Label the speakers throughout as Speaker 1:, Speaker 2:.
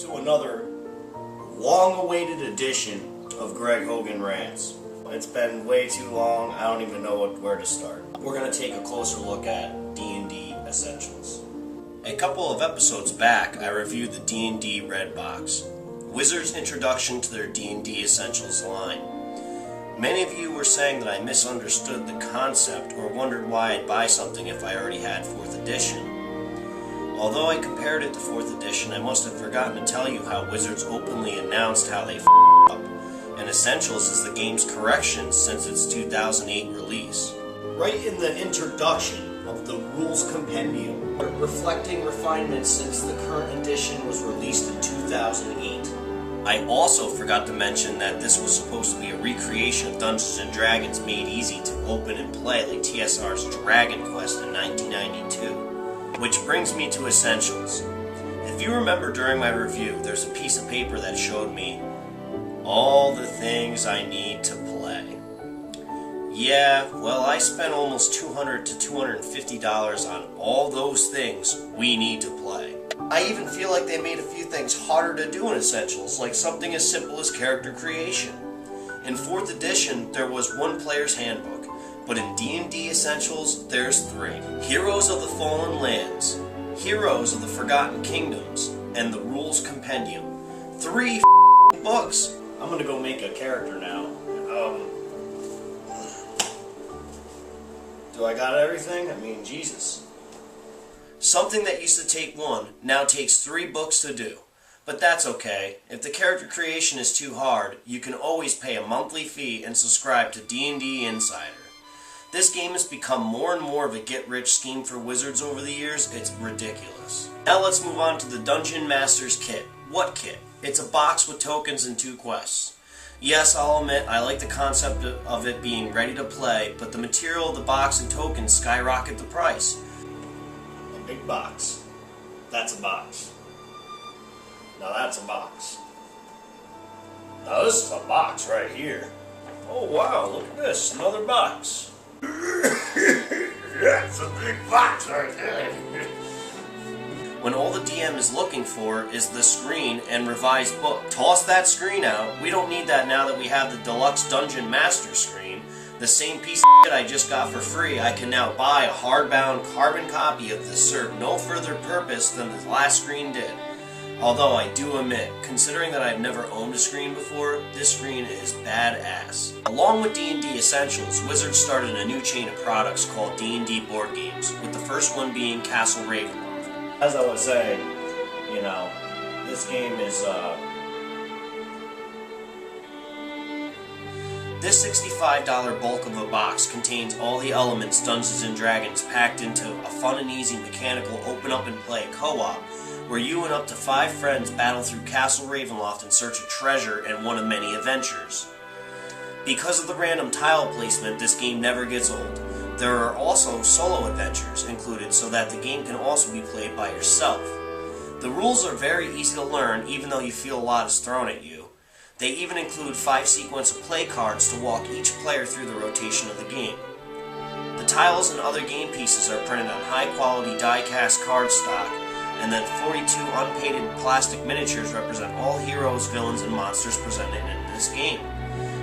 Speaker 1: to another long-awaited edition of Greg Hogan Rants. It's been way too long, I don't even know where to start. We're going to take a closer look at D&D Essentials. A couple of episodes back, I reviewed the D&D Red Box, Wizards' introduction to their D&D Essentials line. Many of you were saying that I misunderstood the concept or wondered why I'd buy something if I already had 4th edition. Although I compared it to 4th edition, I must have forgotten to tell you how Wizards openly announced how they up, and Essentials is the game's correction since its 2008 release. Right in the introduction of the Rules Compendium, reflecting refinements since the current edition was released in 2008. I also forgot to mention that this was supposed to be a recreation of Dungeons & Dragons made easy to open and play like TSR's Dragon Quest in 1992. Which brings me to Essentials. If you remember during my review, there's a piece of paper that showed me all the things I need to play. Yeah, well, I spent almost $200 to $250 on all those things we need to play. I even feel like they made a few things harder to do in Essentials, like something as simple as character creation. In 4th edition, there was one player's handbook, but in D&D Essentials, there's 3. Heroes of the Fallen Lands, Heroes of the Forgotten Kingdoms, and the Rules Compendium. 3 books! I'm gonna go make a character now. Do I got everything? I mean, Jesus. Something that used to take 1 now takes 3 books to do. But that's okay. If the character creation is too hard, you can always pay a monthly fee and subscribe to D&D Insider. This game has become more and more of a get-rich scheme for Wizards over the years, it's ridiculous. Now let's move on to the Dungeon Master's Kit. What kit? It's a box with tokens and 2 quests. Yes, I'll admit, I like the concept of it being ready to play, but the material of the box and tokens skyrocket the price. A big box. That's a box. Now that's a box. Now this is a box right here. Oh wow, look at this, another box. That's a big box right there. When all the DM is looking for is the screen and revised book. Toss that screen out. We don't need that now that we have the deluxe Dungeon Master screen. The same piece of shit I just got for free, I can now buy a hardbound carbon copy of this serve no further purpose than the last screen did. Although I do admit, considering that I've never owned a screen before, this screen is badass. Along with D&D Essentials, Wizards started a new chain of products called D&D Board Games, with the first one being Castle Ravenloft. As I was saying, you know, this game is, This $65 bulk of a box contains all the elements Dungeons & Dragons packed into a fun and easy mechanical open-up-and-play co-op where you and up to 5 friends battle through Castle Ravenloft in search of treasure and one of many adventures. Because of the random tile placement, this game never gets old. There are also solo adventures included so that the game can also be played by yourself. The rules are very easy to learn even though you feel a lot is thrown at you. They even include 5 sequence of play cards to walk each player through the rotation of the game. The tiles and other game pieces are printed on high-quality die-cast cardstock, and then 42 unpainted plastic miniatures represent all heroes, villains, and monsters presented in this game.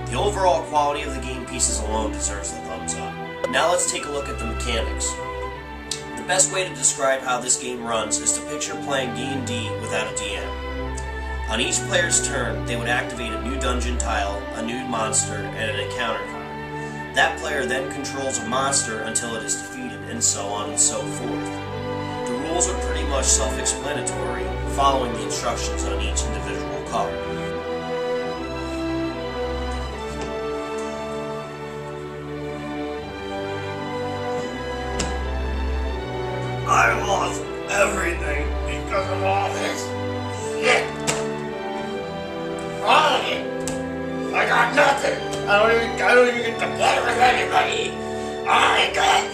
Speaker 1: The overall quality of the game pieces alone deserves a thumbs up. Now let's take a look at the mechanics. The best way to describe how this game runs is to picture playing D&D without a DM. On each player's turn, they would activate a new dungeon tile, a new monster, and an encounter card. That player then controls a monster until it is defeated, and so on and so forth. The rules are pretty much self-explanatory, following the instructions on each individual card. I lost everything because of all this shit. All of it. I got nothing. I don't even get together with anybody. I got